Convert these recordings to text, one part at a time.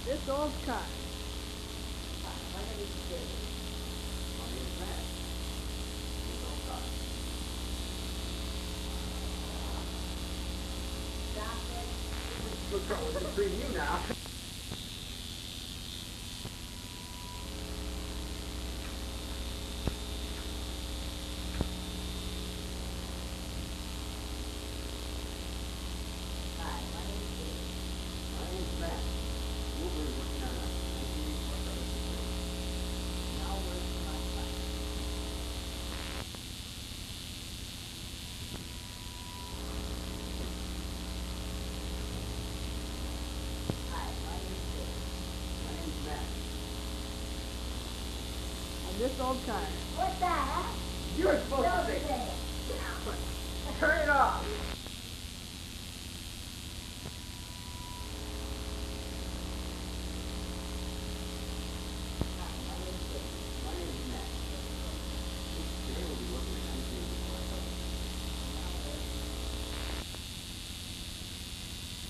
This old car. My name is Dave. My name is Matt. This old car. Stop it. Good trouble between you now. Hi, my name is Dave. My name is Matt. We'll be working on a 1984 Cutlass Supreme. Now we're to my class. Hi, my name is Dave. My name is Matt. And this old car. What the heck? You were supposed to say. Turn it off. Hi, my name is Dave. My name is Matt. Today we'll be looking at 1984 Cutlass. Hi,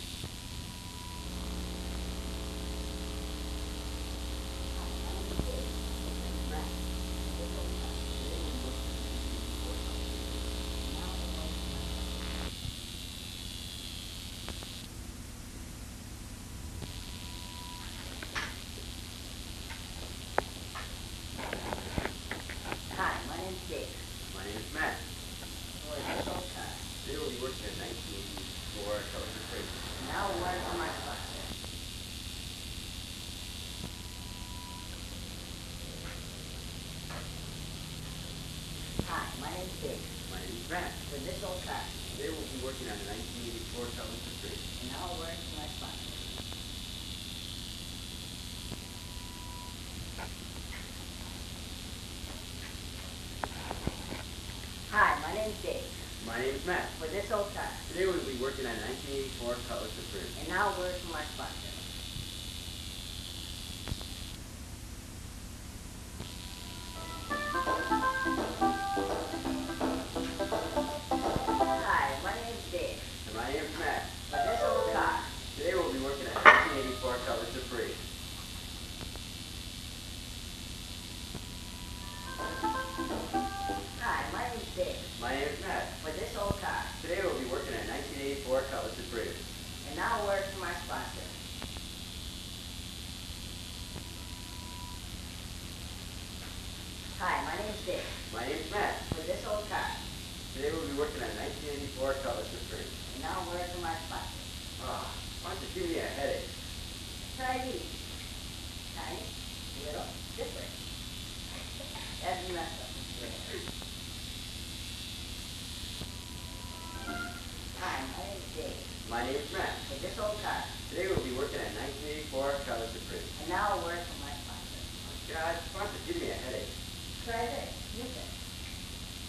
my name is Dave. My name is Matt. Today we'll be looking at 1984 Cutlass. Now we're going to my class. Hi, my name is Dave. My name is Matt. Boy, this old car. Today we'll be working at 1984 Cutlass Supreme. Now we're on my sponsor. Hi, my name is Dave. My name is Matt. For this old car. Today we'll be working on the 1984 Cutlass Supreme. And now we're to my sponsor. Hi, my name is Dave. My name is Matt. For this old car. Today we'll be working on a 1984 Cutlass Supreme. And now we're to my sponsor. Hi, my name is Dave. And my name is Matt. For this old car. Today we'll be working on a 1984 Cutlass Supreme. Hi, my name is Dave. My name is Matt. For this old car. Today we'll be working on a 1984 Cutlass Supreme. And now we're to my sponsor. Hi, my name is Dave. My name is Matt. For this old car. Today we'll be working on a 1984 Cutlass Supreme. And now we're to my sponsor. Ah, why don't you give me a headache? Try these. Tiny, little, different. That's messed up. Hi, my name is Dave. My name is Matt. For this old car. Today we'll be working on 1984 Cutlass Supreme. And now we're to my sponsor. Oh, God, why don't you give me a headache? Try this. Listen.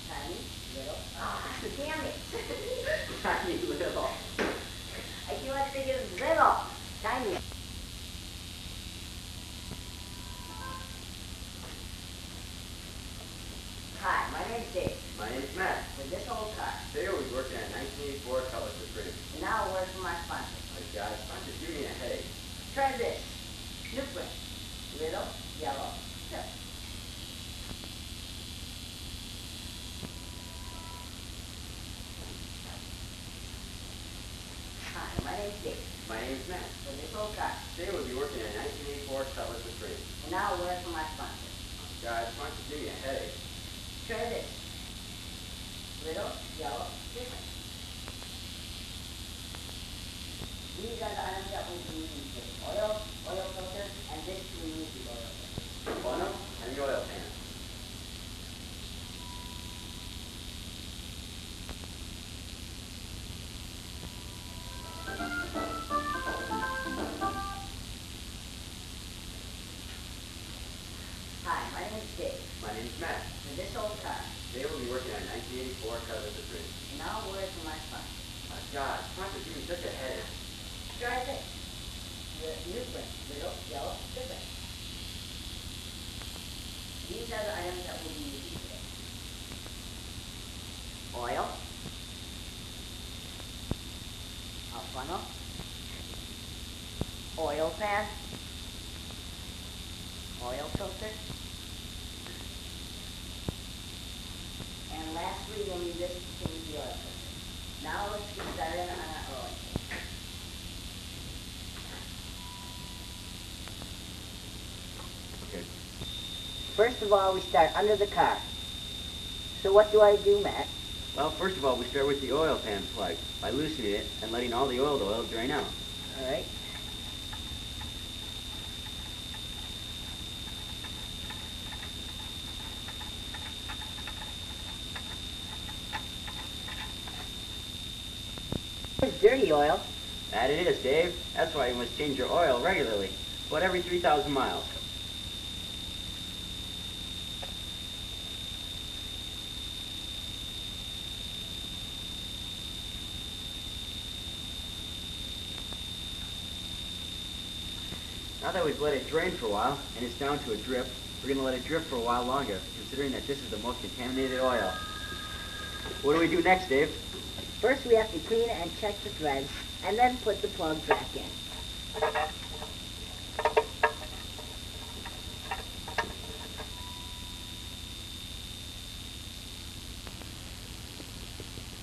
Tiny, little. Ah, damn it. Tiny, little. I keep on thinking little. Tiny. Hi, my name is Dave. My name is Matt. For this old car. Today we'll be working on 1984 Cutlass Supreme. And now we're to my sponsor. Oh, God, why don't you give me a headache? Try this. Different. Little, yellow, tip. Hi, my name is Dave. My name is Matt. For this old car. Today we'll be working on 1984 Cutlass Supreme. And now we're to my sponsor. Oh, God, why don't you give me a headache? Try this. Little, yellow, different. These are the items that we'll be using today. Oil filter, and this to remove the oil filter. Funnel and the oil pan. Hi, my name is Dave. My name is Matt. For this old car. Today we'll be working on 1984 Cutlass Supreme. And now we're to my sponsor. Oh, God, why don't you give me such a headache? Try this. The new print, little, yellow, different. These are the items that we'll be using today. Oil. A funnel. Oil pan. oil filter. And lastly, we'll need this to change the oil filter. Now let's get started on our oil. Okay. First of all, we start under the car. So what do I do, Matt? Well, first of all, we start with the oil pan plug by loosening it and letting all the oil drain out. All right. It's dirty oil. That it is, Dave. That's why you must change your oil regularly, about every 3,000 miles. Now that we've let it drain for a while, and it's down to a drip, we're going to let it drip for a while longer, considering that this is the most contaminated oil. What do we do next, Dave? First, we have to clean and check the threads, and then put the plug back in.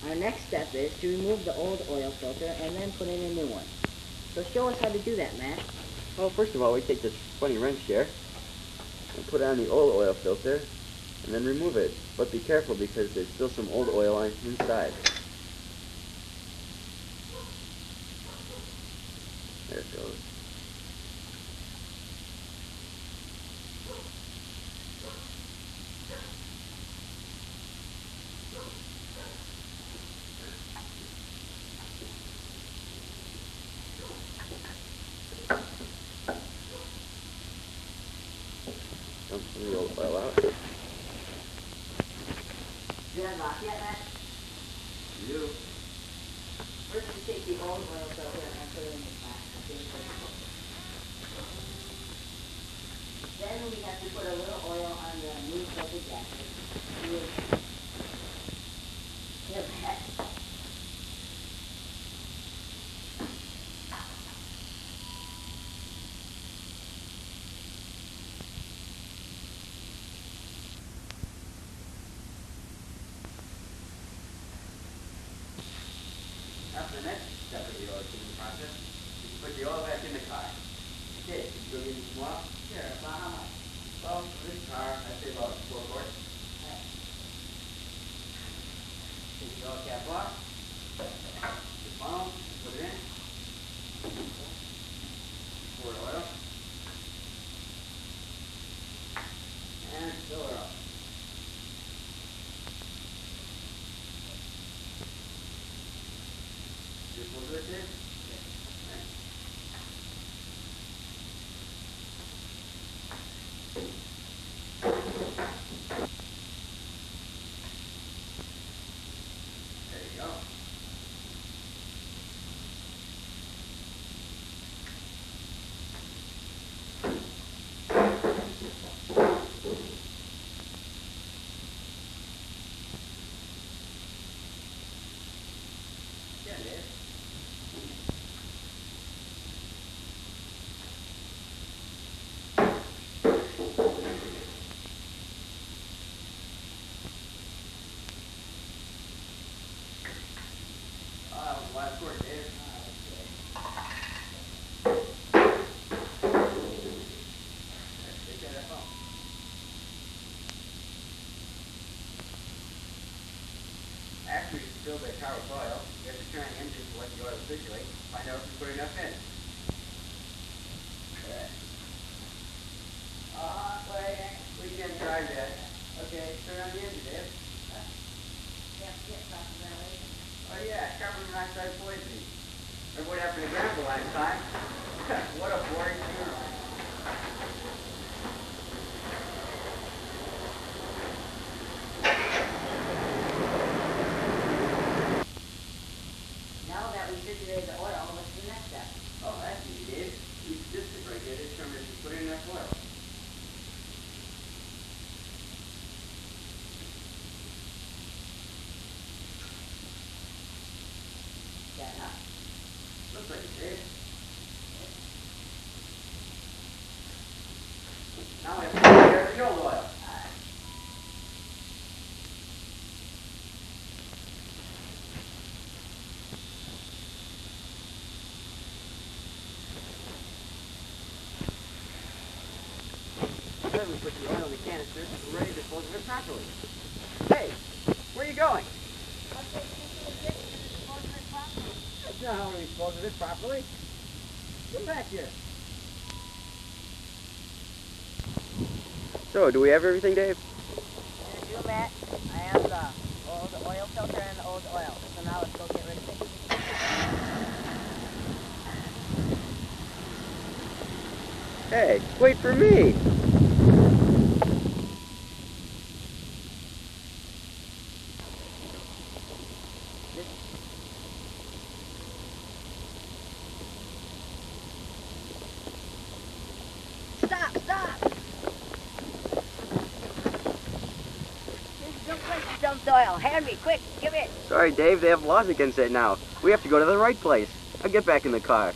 Our next step is to remove the old oil filter and then put in a new one. So show us how to do that, Matt. Well, first of all, we take this funny wrench here and put it on the old oil filter and then remove it. But be careful because there's still some old oil on inside. There it goes. Dump some of the old oil out. Do you have lock yet, Matt? You. First, we take the old oil filter and put it in the glass. Then we have to put a little oil on the new filter gasket. Here, Matt. After the next step of the oil changing process, you can put the oil back in the car. Okay, can you go get me some oil? Sure, about how much? Well, for this car, I'd say about 4 quarts. Take the oil cap off. The funnel, put it in. Pour the oil. And fill her up. Just we'll do it, Dave? Alright. There you go. Yeah, Dave. Well, of course, Dave. Take care of that phone. After you fill the car with oil, you have to turn on the engine to let the oil circulate, find out if you put enough in. We can try that. Okay, turn on the engine, Dave. Oh yeah, carbon monoxide poisoning. Remember what happened to Grandpa last time? What a boring funeral. Now that we circulated the oil, what's the next step? Oh, that's easy, Dave. Use this to break it, determine if you put in enough oil. Yeah, enough. Looks like it, Dave. Now then we put the oil in the canister and we're ready to dispose of it properly. Hey, where are you going? That's not how we dispose of it properly. Come back here. So, do we have everything, Dave? Here's you, Matt. I have the old oil filter and the old oil. So now let's go get rid of it. Hey, wait for me! Stop! Stop! Don't place the dumped oil. Hand me, quick, give it. Sorry, Dave, they have laws against it now. We have to go to the right place. I'll get back in the car.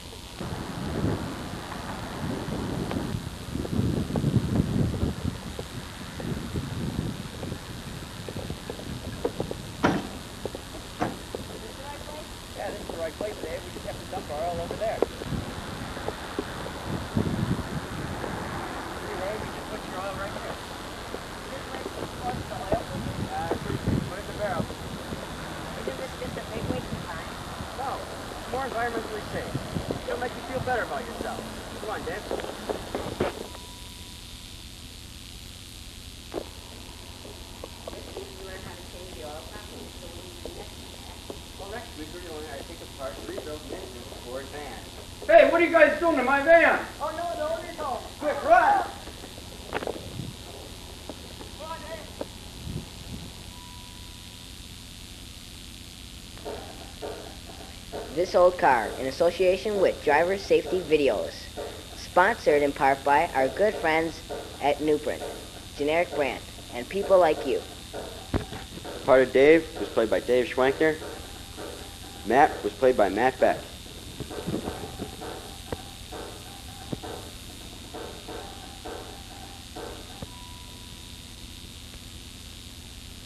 Yeah, this is the right place, Dave. We just have to dump our oil over there. See, Ray, you just put your oil right here. Put it in the barrel. Isn't this just a big waste of time? No, it's more environmentally safe. It'll make you feel better about yourself. Come on, Dave. Well, next week we're going to take apart and rebuild the engine of the Ford van. Hey, what are you guys doing to my van? Oh no, the owner's home. Quick, run! This Old Car, in association with Driver Safety Videos. Sponsored in part by our good friends at Newprint, generic brand, and people like you. Part of Dave was played by Dave Schwankner. Matt was played by Matt Beck.